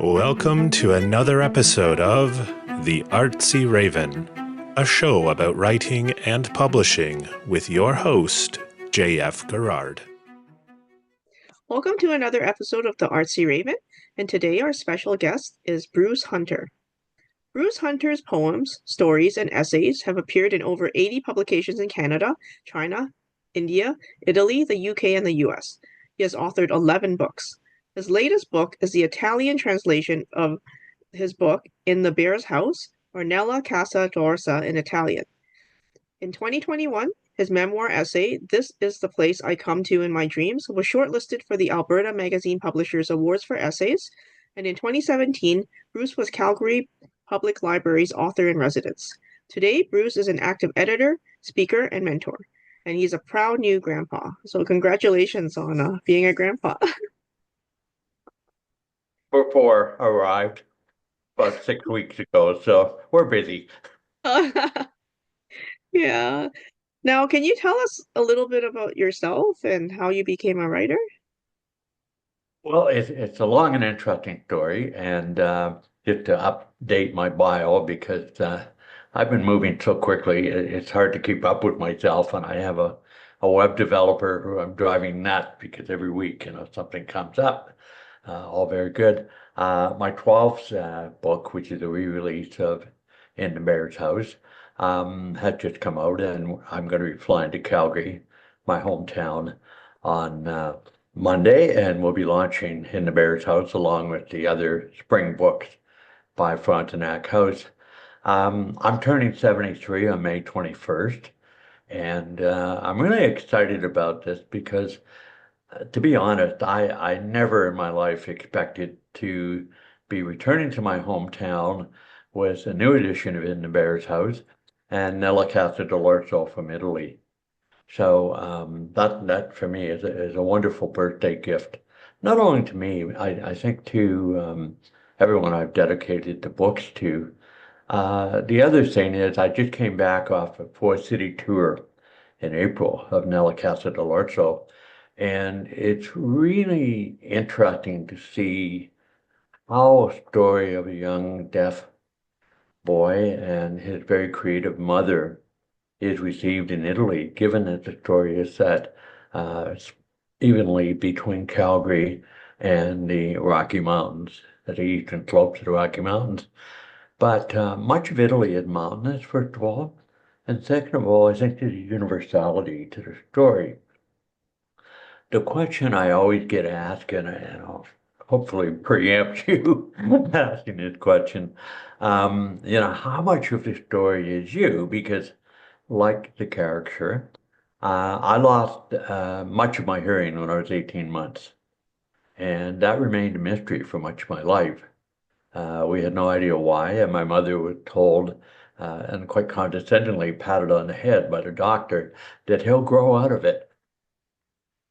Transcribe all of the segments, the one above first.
Welcome to another episode of The Artsy Raven, a show about writing and publishing with your host, J.F. Garrard. Welcome to another episode of The Artsy Raven, and today our special guest is Bruce Hunter. Bruce Hunter's poems, stories, and essays have appeared in over 80 publications in Canada, China, India, Italy, the UK, and the US. He has authored 11 books. His latest book is the Italian translation of his book In the Bear's House, or Nella, casa, dell'orso in Italian. In 2021, his memoir essay, This is the Place I Come to in My Dreams, was shortlisted for the Alberta Magazine Publishers Awards for essays, and in 2017, Bruce was Calgary Public Library's author-in-residence. Today, Bruce is an active editor, speaker, and mentor, and he's a proud new grandpa. So congratulations on being a grandpa. Before arrived about 6 weeks ago, so we're busy. Yeah. Now, can you tell us a little bit about yourself and how you became a writer? Well, it's a long and interesting story, and just to update my bio because I've been moving so quickly, it's hard to keep up with myself, and I have a web developer who I'm driving nuts because every week, something comes up. All very good. My 12th book, which is a re-release of In the Bear's House, had just come out, and I'm going to be flying to Calgary, my hometown, on Monday, and we'll be launching In the Bear's House along with the other spring books by Frontenac House. I'm turning 73 on May 21st, and I'm really excited about this because to be honest, I never in my life expected to be returning to my hometown with a new edition of In the Bear's House and Nella, casa, dell'orso from Italy. So that for me is a wonderful birthday gift, not only to me, I think to everyone I've dedicated the books to. The other thing is I just came back off a four-city tour in April of Nella, casa, dell'orso. And it's really interesting to see how a story of a young deaf boy and his very creative mother is received in Italy, given that the story is set evenly between Calgary and the Rocky Mountains, at the eastern slopes of the Rocky Mountains. But much of Italy is mountainous, first of all. And second of all, I think there's a universality to the story. The question I always get asked, and I'll hopefully preempt you asking this question, how much of the story is you? Because like the character, I lost much of my hearing when I was 18 months. And that remained a mystery for much of my life. We had no idea why, and my mother was told, and quite condescendingly patted on the head by the doctor, that he'll grow out of it.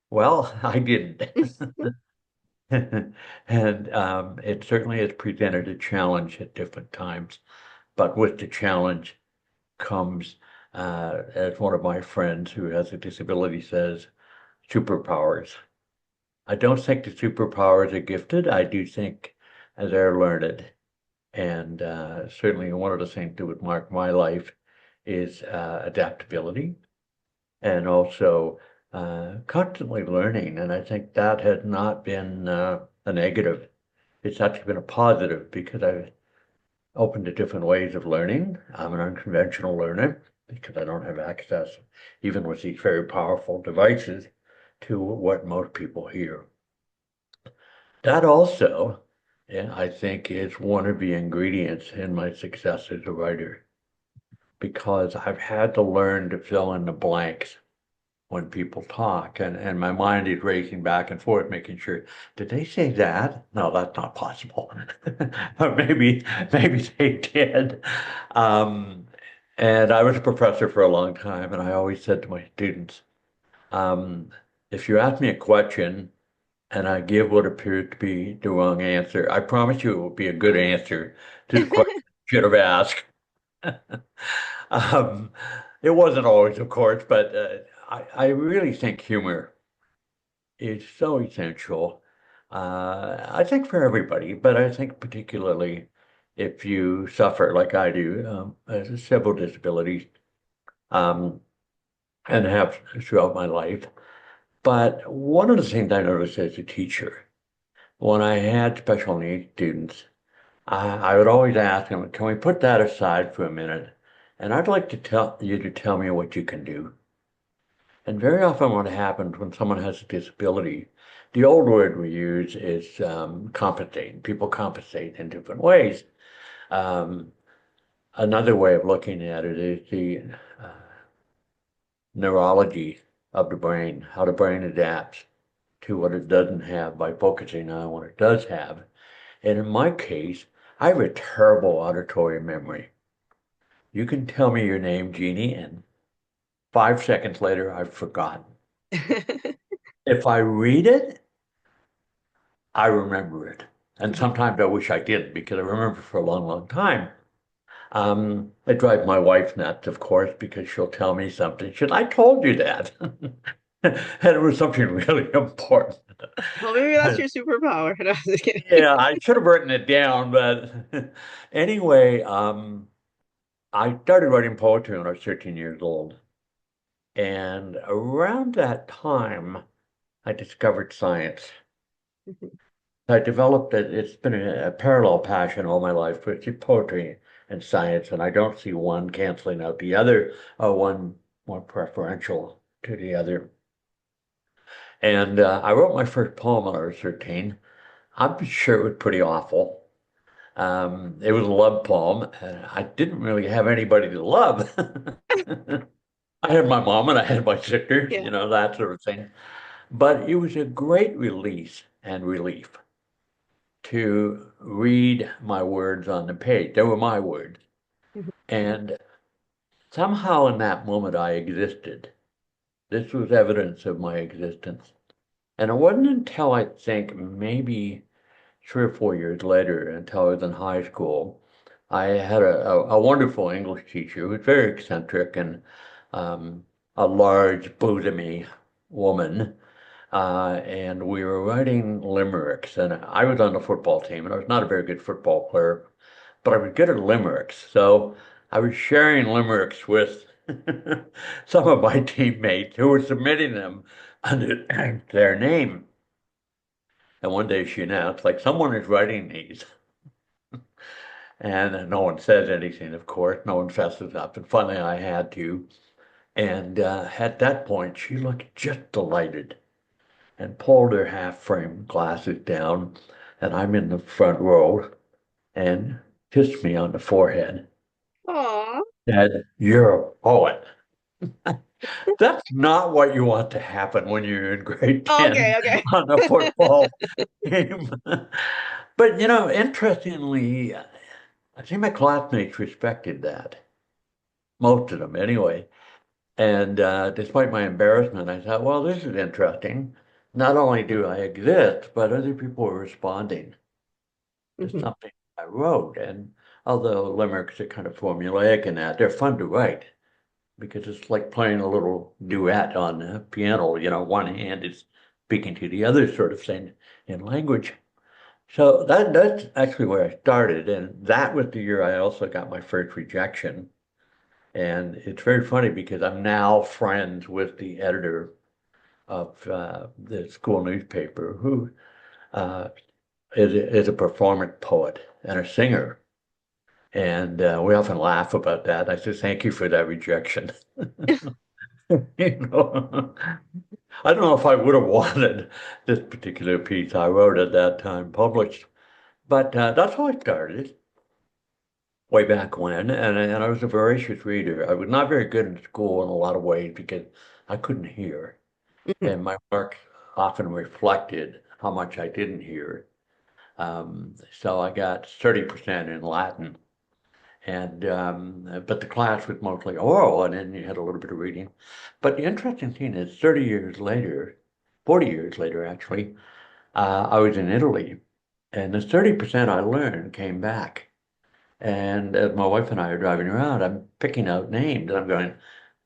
Well, I didn't. And it certainly has presented a challenge at different times. But with the challenge comes, as one of my friends who has a disability says, superpowers. I don't think the superpowers are gifted. I do think they're learned. And certainly one of the things that would mark my life is adaptability and also constantly learning, and I think that has not been a negative. It's actually been a positive because I've opened to different ways of learning. I'm an unconventional learner because I don't have access, even with these very powerful devices, to what most people hear. That also, I think, is one of the ingredients in my success as a writer, because I've had to learn to fill in the blanks when people talk, and my mind is racing back and forth, making sure, did they say that? No, that's not possible. Or maybe they did. And I was a professor for a long time, and I always said to my students, if you ask me a question and I give what appears to be the wrong answer, I promise you it will be a good answer to the question you should have asked. It wasn't always, of course, but I really think humor is so essential I think for everybody, but I think particularly if you suffer like I do, several disabilities, um, and have throughout my life. But one of the things I noticed as a teacher, when I had special needs students, I would always ask them, can we put that aside for a minute? And I'd like to tell you to tell me what you can do. And very often what happens when someone has a disability, the old word we use is compensate. People compensate in different ways. Um, Another way of looking at it is the uh, neurology of the brain, how the brain adapts to what it doesn't have by focusing on what it does have. And in my case, I have a terrible auditory memory. You can tell me your name, Jeannie, and 5 seconds later, I've forgotten. If I read it, I remember it. And sometimes I wish I didn't because I remember for a long, long time. It drives my wife nuts, of course, because she'll tell me something. She said, I told you that. And it was something really important. Well, maybe that's your superpower. No, I was just kidding. Yeah, I should have written it down, but anyway, I started writing poetry when I was 13 years old. And around that time, I discovered science. Mhm. I developed it. It's been a parallel passion all my life, which is poetry and science, and I don't see one canceling out the other or one more preferential to the other. And I wrote my first poem when I was 13. I'm sure it was pretty awful. It was a love poem, and I didn't really have anybody to love. I had my mom and I had my sisters, Yeah. that sort of thing. But it was a great release and relief to read my words on the page. They were my words. Mhm. And somehow in that moment I existed. This was evidence of my existence. And it wasn't until I think maybe 3 or 4 years later, until I was in high school, I had a wonderful English teacher who was very eccentric and um, a large, bosomy woman. And we were writing limericks, and I was on the football team, and I was not a very good football player, but I was good at limericks. So I was sharing limericks with some of my teammates who were submitting them under their name. And one day she announced, like, someone is writing these. And no one says anything, of course. No one fesses up. And finally I had to. And at that point, she looked just delighted and pulled her half-frame glasses down. And I'm in the front row and kissed me on the forehead. Aw. Said, you're a poet. That's not what you want to happen when you're in grade 10 Okay, okay. on a football team. But, interestingly, I think my classmates respected that, most of them anyway. And despite my embarrassment, I thought, well, this is interesting. Not only do I exist, but other people are responding to Mhm. something I wrote. And although limericks are kind of formulaic in that, they're fun to write because it's like playing a little duet on the piano. One hand is speaking to the other sort of thing in language. So that's actually where I started. And that was the year I also got my first rejection. And it's very funny because I'm now friends with the editor of the school newspaper who uh, is a performance poet and a singer. And we often laugh about that. I say, thank you for that rejection. You know, I don't know if I would have wanted this particular piece I wrote at that time published, but that's how I started way back when. And I was a voracious reader. I was not very good in school in a lot of ways because I couldn't hear. Mhm. And my work often reflected how much I didn't hear. So I got 30% in Latin. And but the class was mostly oral, and then you had a little bit of reading. But the interesting thing is, 30 years later, 40 years later, actually, I was in Italy, and the 30% I learned came back. And as my wife and I are driving around, I'm picking out names, and I'm going,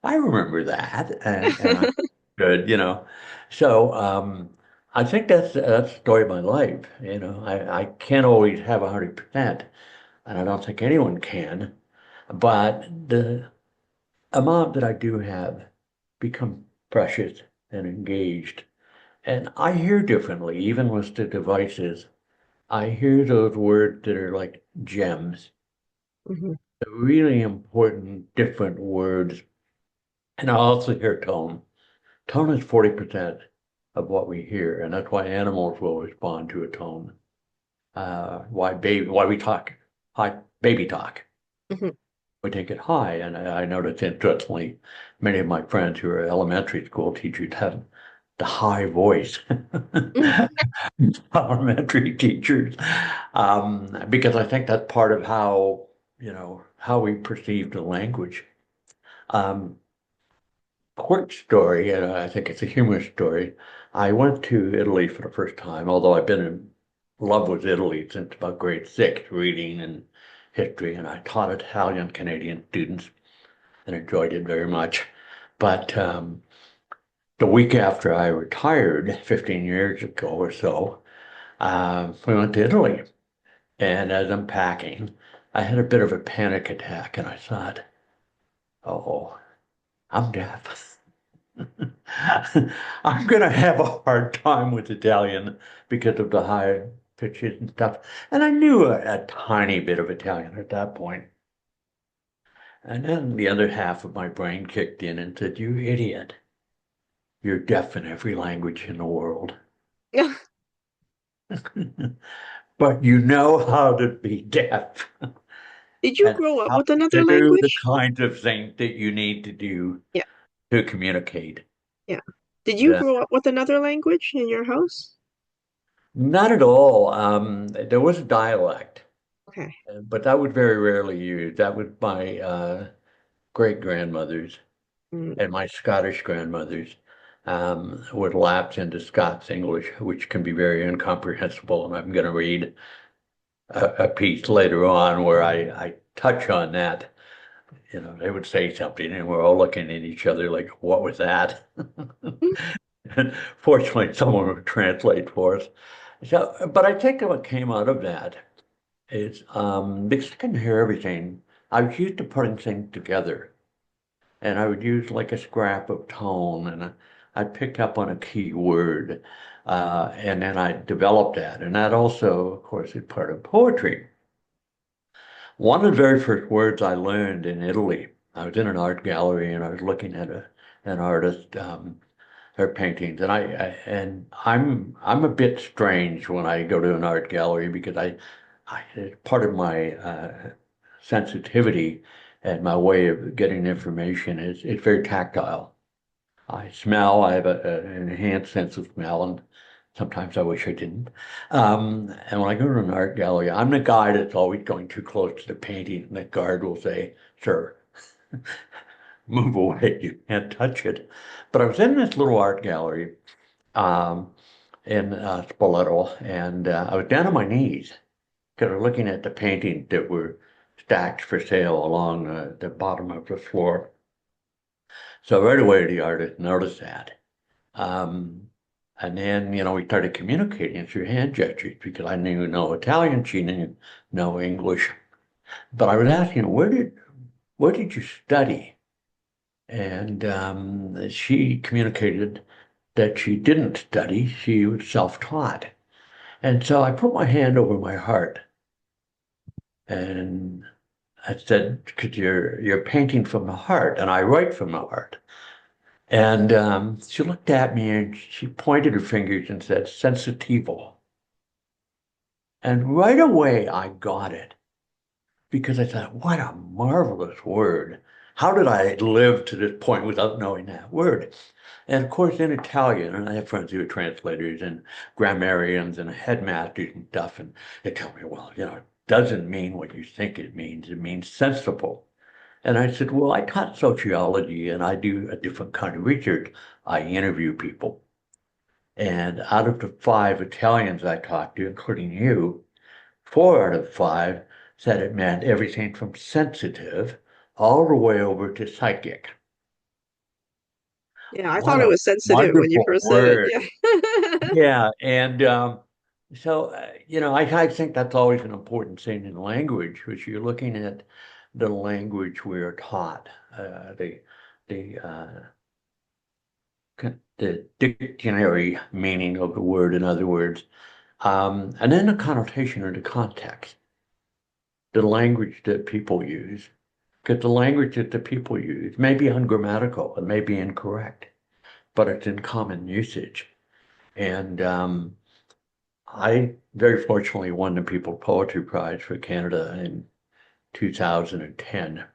I remember that, and I good. So I think that's the story of my life. You know, I can't always have 100%, and I don't think anyone can. But the amount that I do have become precious and engaged. And I hear differently, even with the devices. I hear those words that are like gems, Hmm. the really important, different words. And I also hear tone. Tone is 40% of what we hear, and that's why animals will respond to a tone. Why we talk high, baby talk. Hmm. We take it high, and I noticed interestingly, many of my friends who are elementary school teachers have the high voice. Elementary teachers, because I think that's part of how, how we perceive the language. Um, Quick story, and I think it's a humorous story. I went to Italy for the first time, although I've been in love with Italy since about grade six, reading and history, and I taught Italian Canadian students and enjoyed it very much. But the week after I retired, 15 years ago or so, we went to Italy. And as I'm packing, I had a bit of a panic attack, and I thought, oh, I'm deaf. I'm going to have a hard time with Italian because of the high pitches and stuff. And I knew a tiny bit of Italian at that point. And then the other half of my brain kicked in and said, you idiot. You're deaf in every language in the world. But you know how to be deaf Did you and grow up how with another to do the language? kinds of things that you need to do Yeah, to communicate. yeah. Did you The, grow up with another language in your house? Not at all. There was a dialect, Okay. but that was very rarely used. That was my great grandmothers Mm. and my Scottish grandmothers would lapse into Scots English, which can be very incomprehensible. And I'm going to read a piece later on where I touch on that. You know, they would say something and we're all looking at each other like, what was that? And fortunately, someone would translate for us. So, but I think what came out of that is because I can hear everything. I was used to putting things together, and I would use like a scrap of tone, and I picked up on a key word, and then I developed that, and that also, of course, is part of poetry. One of the very first words I learned in Italy, I was in an art gallery and I was looking at an artist, her paintings, and I'm a bit strange when I go to an art gallery because part of my sensitivity and my way of getting information is it's very tactile. I smell. I have an enhanced sense of smell, and sometimes I wish I didn't. And when I go to an art gallery, I'm the guy that's always going too close to the painting, and the guard will say, "Sir, move away. You can't touch it." But I was in this little art gallery um, in Spoleto, and I was down on my knees because I was looking at the paintings that were stacked for sale along the bottom of the floor. So right away, the artist noticed that. Um, and then, we started communicating through hand gestures because I knew no Italian, she knew no English. But I was asking her, where did you study? And she communicated that she didn't study, she was self-taught. And so I put my hand over my heart and I said, because you're painting from the heart, and I write from the heart. And she looked at me and she pointed her fingers and said, sensitivo. And right away I got it because I thought, what a marvelous word. How did I live to this point without knowing that word? And of course, in Italian, and I have friends who are translators and grammarians and headmasters and stuff, and they tell me, well, it doesn't mean what you think it means. It means sensible. And I said, well, I taught sociology and I do a different kind of research. I interview people. And out of the 5 Italians I talked to, including you, 4 out of 5 said it meant everything from sensitive all the way over to psychic. Yeah, I What thought it a was sensitive when you wonderful first said it. word. Yeah. Yeah, and I think that's always an important thing in language, which you're looking at the language we're taught, the the dictionary meaning of the word, in other words, and then the connotation or the context, the language that people use, because the language that the people use may be ungrammatical, it may be incorrect, but it's in common usage. And I very fortunately won the People's Poetry Prize for Canada in 2010.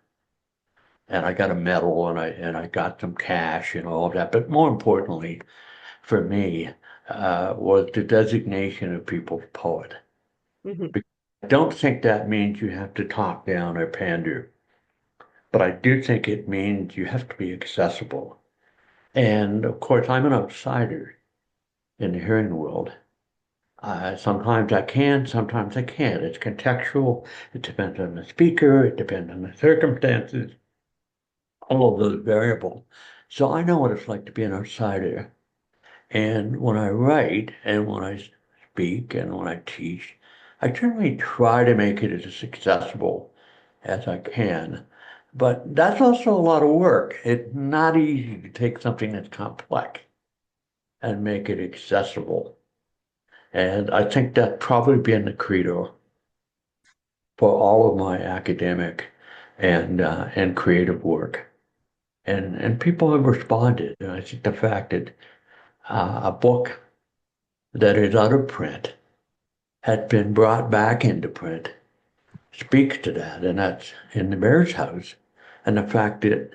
And I got a medal and I got some cash and all of that. But more importantly, for me, was the designation of People's Poet. Hmm. I don't think that means you have to talk down or pander, but I do think it means you have to be accessible. And of course, I'm an outsider in the hearing world. Sometimes I can, sometimes I can't. It's contextual. It depends on the speaker. It depends on the circumstances, all of those variables. So I know what it's like to be an outsider. And when I write and when I speak and when I teach, I generally try to make it as accessible as I can. But that's also a lot of work. It's not easy to take something that's complex and make it accessible. And I think that probably been the credo for all of my academic and creative work. And people have responded. And I think the fact that a book that is out of print had been brought back into print speaks to that, and that's in the Mayor's House. And the fact that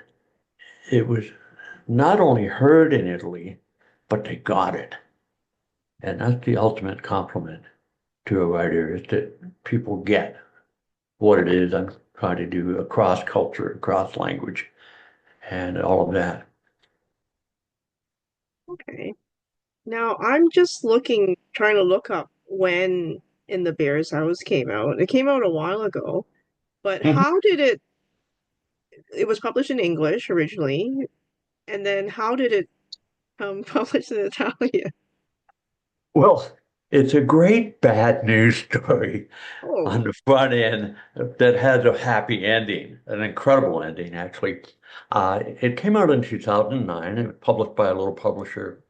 it was not only heard in Italy, but they got it. And that's the ultimate compliment to a writer is that people get what it is I'm trying to do across culture, across language, and all of that. Okay. Now I'm just trying to look up when In the Bear's House came out. It came out a while ago, but Mhm. how did it was published in English originally, and then how did it published in Italian? Well, it's a great bad news story Oh. on the front end that has a happy ending, an incredible ending, actually. It came out in 2009. It was published by a little publisher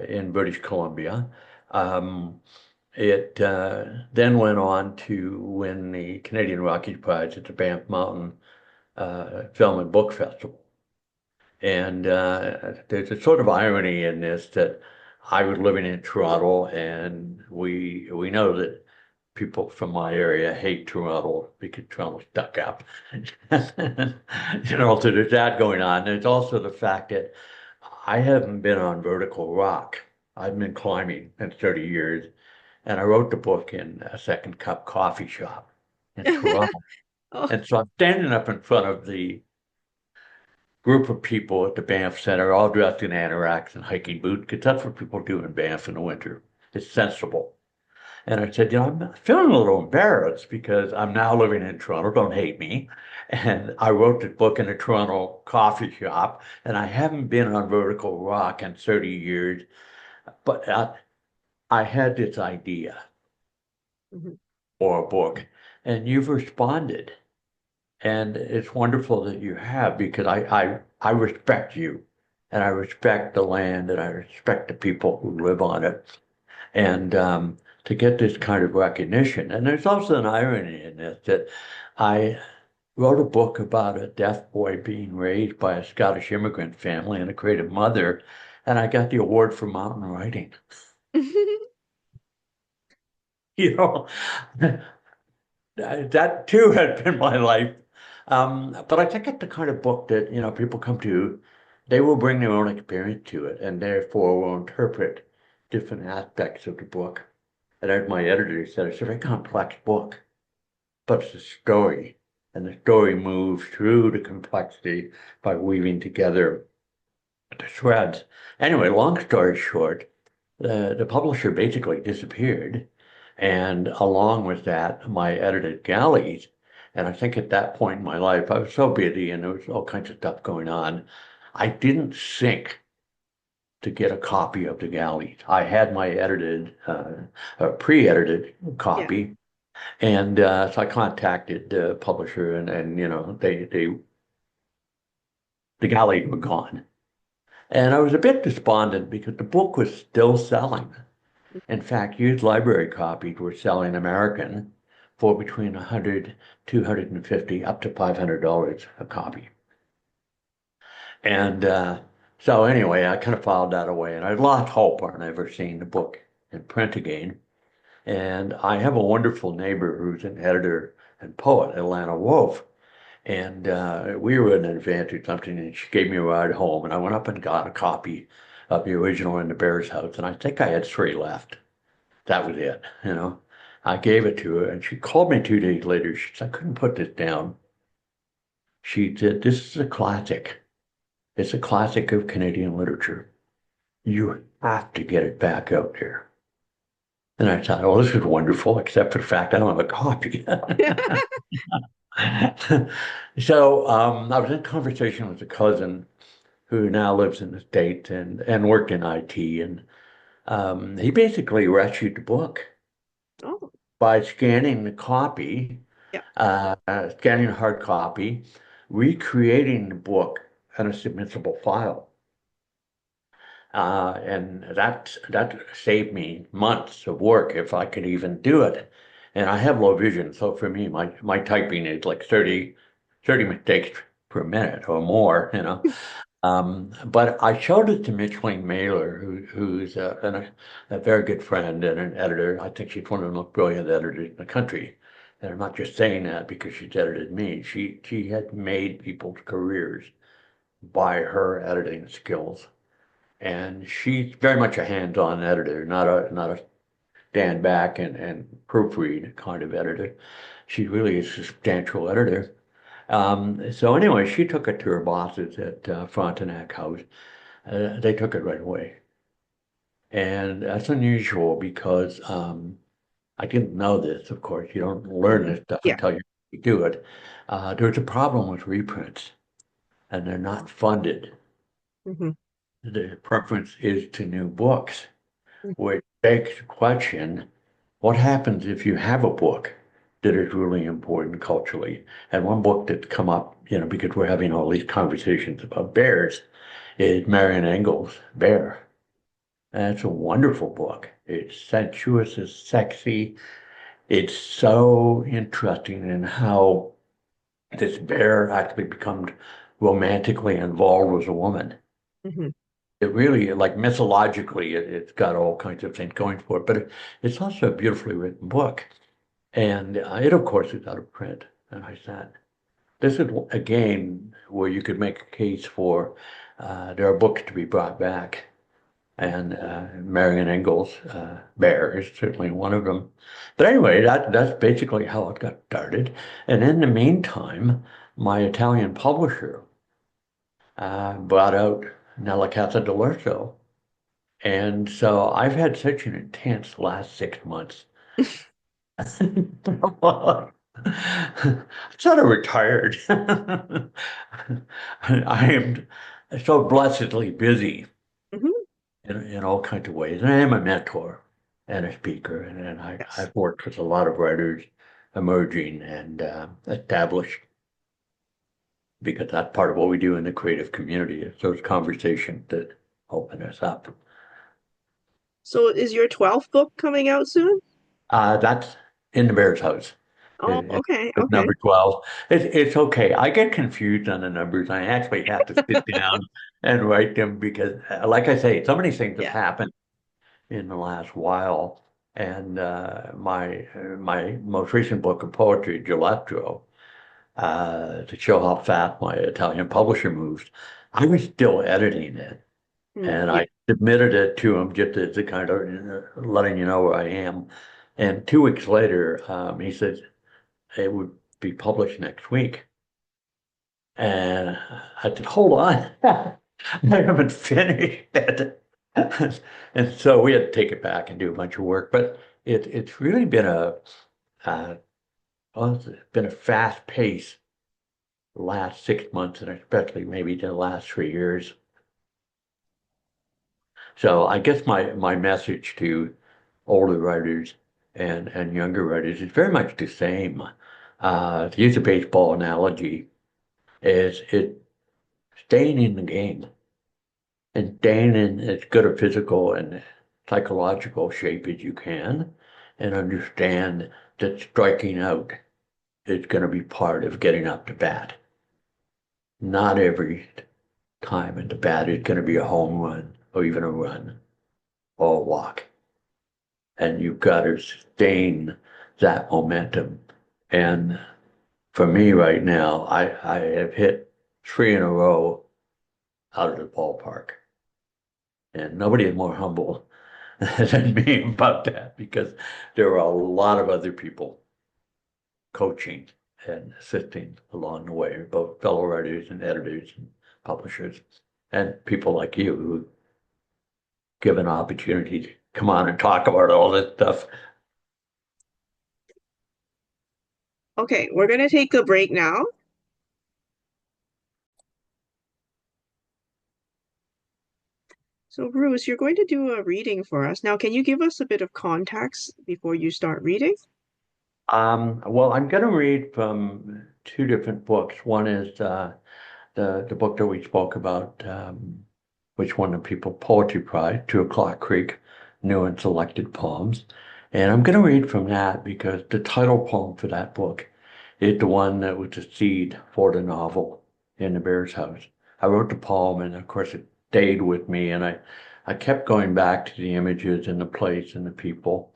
in British Columbia. Um, it then went on to win the Canadian Rockies Prize at the Banff Mountain Film and Book Festival. And there's a sort of irony in this that I was living in Toronto, and we know that people from my area hate Toronto because Toronto's stuck up. So there's that going on. There's also the fact that I haven't been on vertical rock. I've been climbing in 30 years, and I wrote the book in a second cup coffee shop in Toronto. Oh. And so I'm standing up in front of the group of people at the Banff Center, all dressed in anoraks and hiking boots, because that's what people do in Banff in the winter. It's sensible. And I said, I'm feeling a little embarrassed because I'm now living in Toronto. Don't hate me. And I wrote this book in a Toronto coffee shop, and I haven't been on vertical rock in 30 years. But I had this idea Mhm. for a book, and you've responded. And it's wonderful that you have because I respect you and I respect the land and I respect the people who live on it. And to get this kind of recognition. And there's also an irony in this that I wrote a book about a deaf boy being raised by a Scottish immigrant family and a creative mother, and I got the award for mountain writing. You know, that too had been my life. But I think it's the kind of book that, people come to, they will bring their own experience to it and therefore will interpret different aspects of the book. And as my editor said, it's a very complex book, but it's a story. And the story moves through the complexity by weaving together the threads. Anyway, long story short, the publisher basically disappeared. And along with that, my edited galleys. And I think at that point in my life, I was so busy and there was all kinds of stuff going on. I didn't sync to get a copy of the galleys. I had my pre-edited Yeah. copy, and so I contacted the publisher, and the galleys were gone. And I was a bit despondent because the book was still selling. In fact, used library copies were selling American for between 100, 250, up to $500 a copy. And so anyway, I kind of filed that away, and I lost hope on ever seeing the book in print again. And I have a wonderful neighbor who's an editor and poet, Atlanta Wolf. And we were in an event or something, and she gave me a ride home, and I went up and got a copy of the original in the Bear's house, and I think I had 3 left. That was it, you know. I gave it to her, and she called me 2 days later. She said, I couldn't put this down. She said, this is a classic. It's a classic of Canadian literature. You have to get it back out there. And I thought, oh, this is wonderful, except for the fact I don't have a copy. So I was in conversation with a cousin who now lives in the States and worked in IT. And he basically rescued the book Oh, by scanning the copy, yeah. scanning a hard copy, recreating the book in a submissible file. And that saved me months of work if I could even do it. And I have low vision, so for me, my typing is like 30 mistakes per minute or more, you know. But I showed it to Micheline Mailer, who's a very good friend and an editor. I think she's one of the most brilliant editors in the country. And I'm not just saying that because she's edited me. She had made people's careers by her editing skills. And she's very much a hands-on editor, not a stand back and proofread kind of editor. She really is a substantial editor. So anyway, she took it to her bosses at Frontenac House. They took it right away. And that's unusual because I didn't know this, of course. You don't learn this stuff Yeah. until you do it. There's a problem with reprints, and they're not funded. Mm-hmm. The preference is to new books, which begs the question, what happens if you have a book that is really important culturally? And one book that's come up, you know, because we're having all these conversations about bears, is Marian Engel's Bear. And it's a wonderful book. It's sensuous, it's sexy. It's so interesting in how this bear actually becomes romantically involved with a woman. Mm-hmm. It really, like mythologically, it's got all kinds of things going for it, but it's also a beautifully written book. And it, of course, is out of print. And I said, this is again where you could make a case for there are books to be brought back. And Marian Engel's Bear is certainly one of them. But anyway, that's basically how it got started. And in the meantime, my Italian publisher brought out Nella, casa, dell'orso. And so I've had such an intense last 6 months. I'm sort of retired. I am so blessedly busy Mm-hmm. in all kinds of ways. And I am a mentor and a speaker, and Yes. I've worked with a lot of writers emerging and established, because that's part of what we do in the creative community, is those conversations that open us up. So is your 12th book coming out soon? That's in the Bear's house. Oh, okay, It's okay. number 12. It's okay. I get confused on the numbers. I actually have to sit down and write them because, like I say, so many things have Yeah. happened in the last while. And my most recent book of poetry, Gillestro, to show how fast my Italian publisher moves, I was still editing it. And Yeah. I submitted it to him just as a kind of letting you know where I am. And 2 weeks later, he said it would be published next week. And I said, hold on, I haven't finished it. And so we had to take it back and do a bunch of work. But it's really been well, it's been a fast pace the last 6 months, and especially maybe the last 3 years. So I guess my message to older writers and younger writers is very much the same. To use a baseball analogy, is it staying in the game and staying in as good a physical and psychological shape as you can, and understand that striking out is going to be part of getting up to bat. Not every time at the bat is going to be a home run or even a run or a walk. And you've got to sustain that momentum. And for me right now, I have hit 3 in a row out of the ballpark. And nobody is more humble than me about that, because there are a lot of other people coaching and assisting along the way, both fellow writers and editors and publishers, and people like you who give an opportunity to come on and talk about all this stuff. Okay, we're going to take a break now. So, Bruce, you're going to do a reading for us. Now, can you give us a bit of context before you start reading? Well, I'm going to read from 2 different books. One is the book that we spoke about, which won the People Poetry Prize, 2 O'Clock Creek, New and Selected Poems. And I'm going to read from that because the title poem for that book is the one that was the seed for the novel, In the Bear's House. I wrote the poem, and of course it stayed with me, and I kept going back to the images and the place and the people.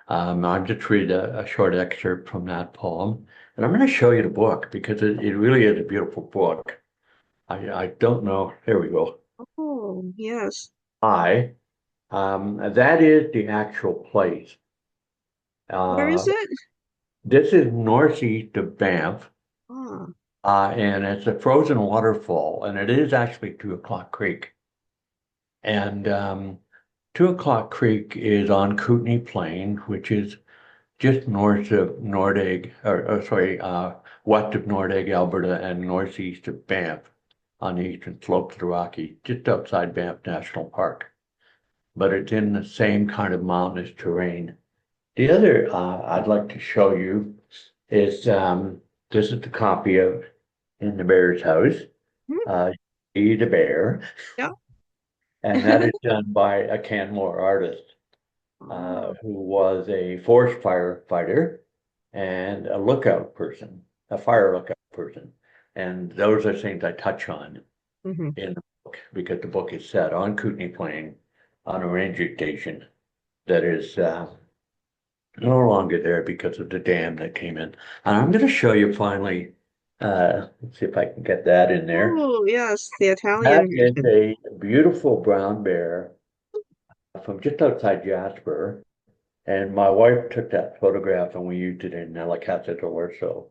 I'm just read a short excerpt from that poem, and I'm going to show you the book because it really is a beautiful book. I don't know. There we go. Oh, yes. That is the actual place. Where is Uh, it? this is northeast of Banff, Ah, and it's a frozen waterfall, and it is actually 2 O'Clock Creek. And 2 O'Clock Creek is on Kootenay Plain, which is just north of Nordegg, west of Nordegg, Alberta, and northeast of Banff on the eastern slopes of the Rockies, just outside Banff National Park. But it's in the same kind of mountainous terrain. The other I'd like to show you is this is the copy of In the Bear's House, hmm, E the Bear, yeah. and that is done by a Canmore artist Ah, who was a forest firefighter and a lookout person, a fire lookout person. And those are things I touch on mhm. in the book, because the book is set on Kootenay Plain on a ranger station that is no longer there because of the dam that came in. And I'm going to show you finally, let's see if I can get that in there. Oh, yes, the That Italian is version. a beautiful brown bear from just outside Jasper. And my wife took that photograph and we used it in Nella, casa, dell'orso.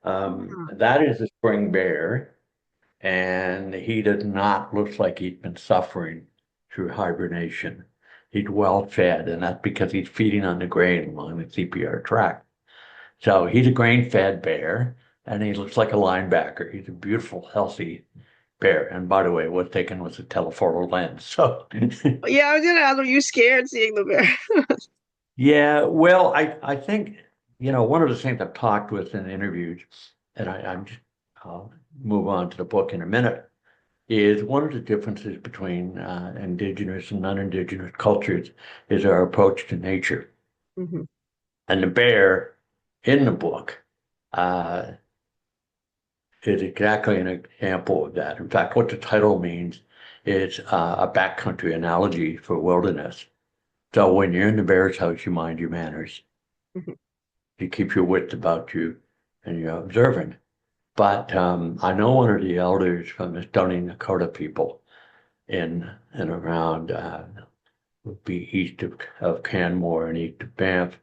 Ah, That is a spring bear, and he does not look like he's been suffering through hibernation. He's well fed, and that's because he's feeding on the grain along the CPR track. So he's a grain-fed bear, and he looks like a linebacker. He's a beautiful, healthy bear. And by the way, it was taken with a telephoto lens. So yeah, I was gonna ask, were you scared seeing the bear? yeah, well, I think, one of the things I've talked with in interviews, and I'll move on to the book in a minute, is one of the differences between indigenous and non-indigenous cultures is our approach to nature. Mhm. And the bear in the book uh, is exactly an example of that. In fact, what the title means is a backcountry analogy for wilderness. So when you're in the bear's house, you mind your manners. Mhm. You keep your wits about you and you're observant. But I know one of the elders from the Stoney Nakoda people in and around would be east of Canmore and east of Banff.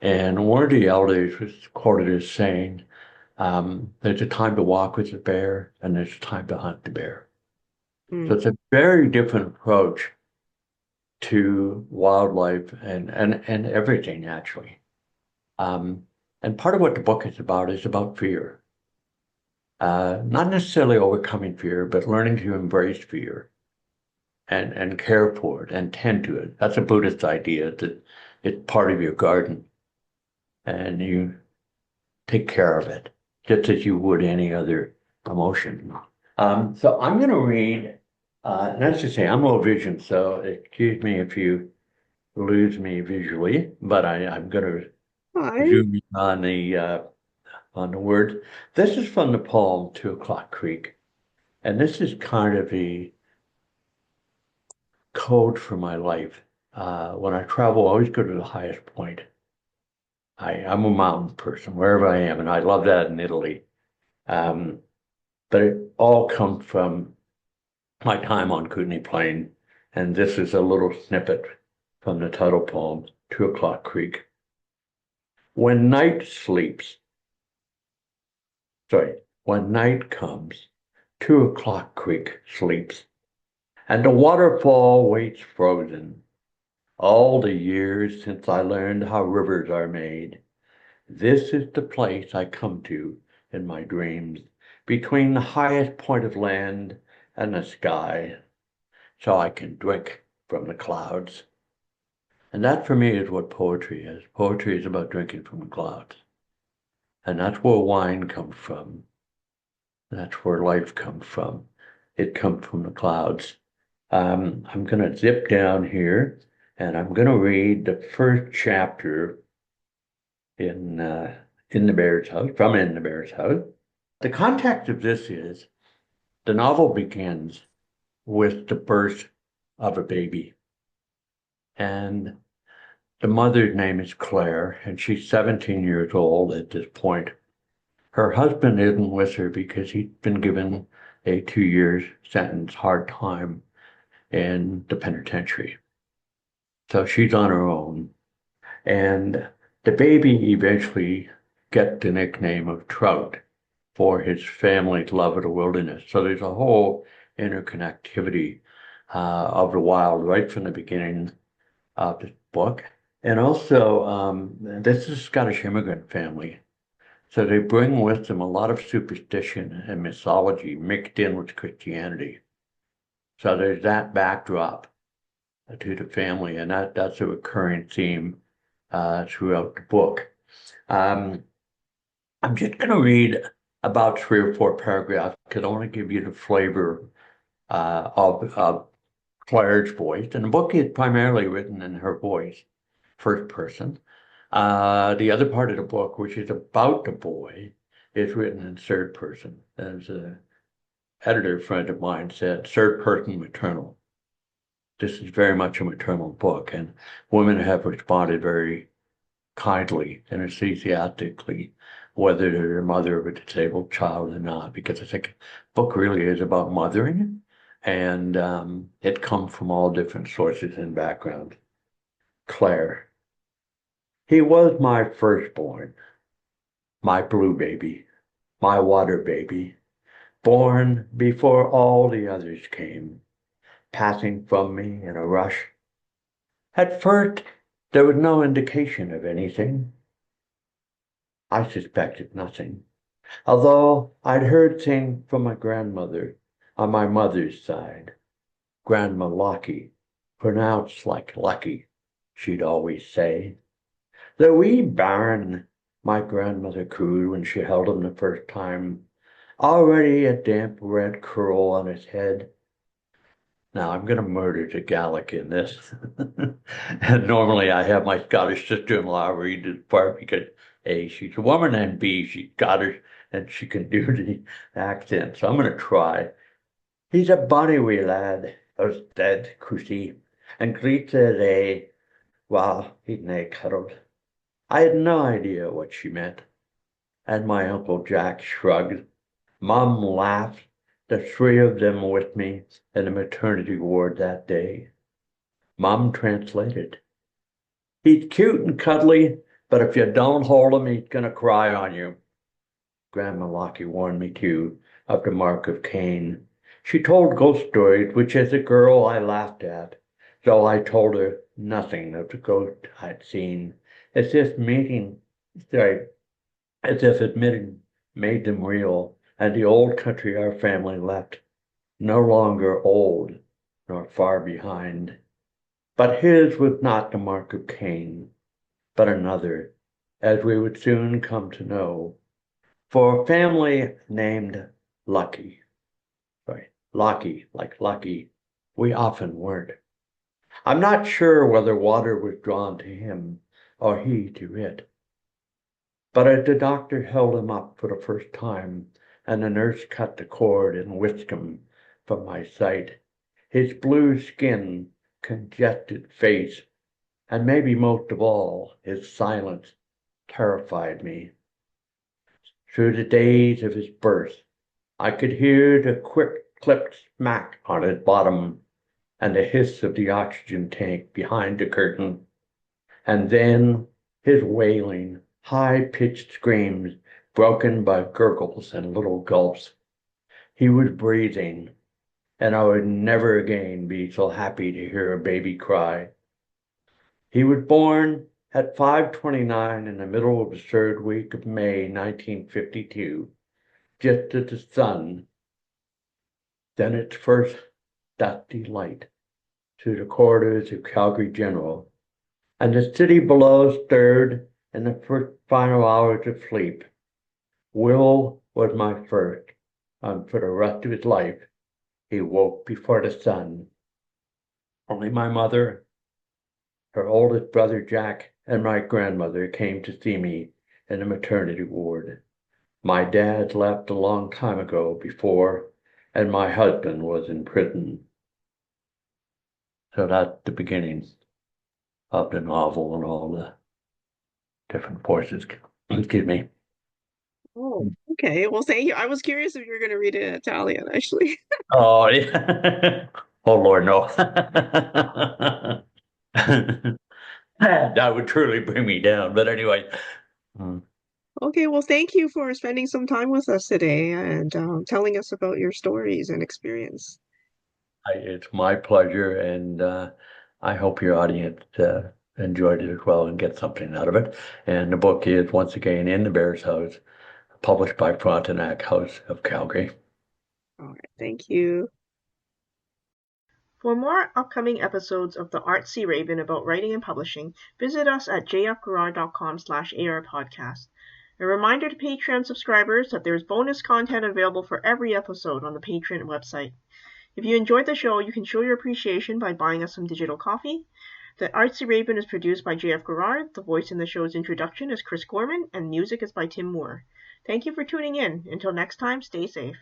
And one of the elders was quoted as saying, there's a time to walk with the bear and there's a time to hunt the bear. So Mm, it's a very different approach to wildlife and everything actually. Um, and part of what the book is about fear. Not necessarily overcoming fear, but learning to embrace fear and care for it and tend to it. That's a Buddhist idea that it's part of your garden and you take care of it just as you would any other emotion. So I'm going to read, and that's to say, I'm low vision, so excuse me if you lose me visually, but I'm going to Hi. zoom in on the word. This is from the poem 2 O'Clock Creek, and this is kind of the code for my life. When I travel, I always go to the highest point. I'm a mountain person, wherever I am, and I love that in Italy. But it all comes from my time on Kootenai Plain, and this is a little snippet from the title poem, 2 O'Clock Creek. When night comes, 2 O'Clock Creek sleeps, and the waterfall waits frozen. All the years since I learned how rivers are made, this is the place I come to in my dreams, between the highest point of land and the sky, so I can drink from the clouds. And that for me is what poetry is. Poetry is about drinking from the clouds. And that's where wine comes from. That's where life comes from. It comes from the clouds. I'm going to zip down here and I'm going to read the first chapter in the Bear's House, from In the Bear's House. The context of this is the novel begins with the birth of a baby. And the mother's name is Claire, and she's 17 years old at this point. Her husband isn't with her because he's been given a 2-year sentence, hard time, in the penitentiary. So she's on her own. And the baby eventually gets the nickname of Trout for his family's love of the wilderness. So there's a whole interconnectivity of the wild right from the beginning of this book. And also, this is a Scottish immigrant family. So they bring with them a lot of superstition and mythology mixed in with Christianity. So there's that backdrop to the family, and that's a recurring theme throughout the book. I'm just going to read about 3 or 4 paragraphs because I want to give you the flavor of Claire's voice. And the book is primarily written in her voice, first person. The other part of the book, which is about the boy, is written in third person. As an editor friend of mine said, third person maternal. This is very much a maternal book, and women have responded very kindly and enthusiastically, whether they're a mother of a disabled child or not, because I think the book really is about mothering, and it comes from all different sources and backgrounds. Claire. He was my firstborn, my blue baby, my water baby, born before all the others came, passing from me in a rush. At first, there was no indication of anything. I suspected nothing, although I'd heard things from my grandmother on my mother's side. Grandma Lockie, pronounced like Lucky, she'd always say. The wee bairn, my grandmother cooed when she held him the first time, already a damp red curl on his head. Now I'm going to murder the Gaelic in this. And normally I have my Scottish sister-in-law read this part because A, she's a woman, and B, she's Scottish and she can do the accent. So I'm going to try. He's a bonny wee lad, us dead Cusie, and greets a day while he'd nae cuddled. I had no idea what she meant, and my Uncle Jack shrugged. Mom laughed, the 3 of them with me in the maternity ward that day. Mom translated. He's cute and cuddly, but if you don't hold him, he's going to cry on you. Grandma Lockie warned me too of the mark of Cain. She told ghost stories, which as a girl I laughed at, though I told her nothing of the ghost I'd seen, as if admitting made them real, and the old country our family left no longer old, nor far behind. But his was not the mark of Cain, but another, as we would soon come to know, for a family named Lucky. Lucky, like lucky, we often weren't. I'm not sure whether water was drawn to him or he to it. But as the doctor held him up for the first time and the nurse cut the cord and whisked him from my sight, his blue skin, congested face, and maybe most of all, his silence terrified me. Through the days of his birth, I could hear the quick clipped smack on his bottom and the hiss of the oxygen tank behind the curtain, and then his wailing, high-pitched screams broken by gurgles and little gulps. He was breathing, and I would never again be so happy to hear a baby cry. He was born at 5:29 in the middle of the third week of May 1952, just as the sun sent its first dusty light through the corridors of Calgary General, and the city below stirred in the first final hours of sleep. Will was my first, and for the rest of his life, he woke before the sun. Only my mother, her oldest brother Jack, and my grandmother came to see me in the maternity ward. My dad left a long time ago before, and my husband was in prison. So that's the beginning of the novel and all the different forces. Excuse me. Oh, okay. Well, thank you. I was curious if you were going to read it in Italian, actually. Oh, yeah. Oh, Lord, no. That would truly bring me down. But anyway. Okay, well, thank you for spending some time with us today and telling us about your stories and experience. It's my pleasure, and I hope your audience enjoyed it as well and get something out of it. And the book is once again In the Bear's House, published by Frontenac House of Calgary. All right, thank you. For more upcoming episodes of the Artsy Raven about writing and publishing, visit us at jfgarrard.com/arpodcast. A reminder to Patreon subscribers that there is bonus content available for every episode on the Patreon website. If you enjoyed the show, you can show your appreciation by buying us some digital coffee. The Artsy Raven is produced by J.F. Garrard. The voice in the show's introduction is Chris Gorman, and music is by Tim Moore. Thank you for tuning in. Until next time, stay safe.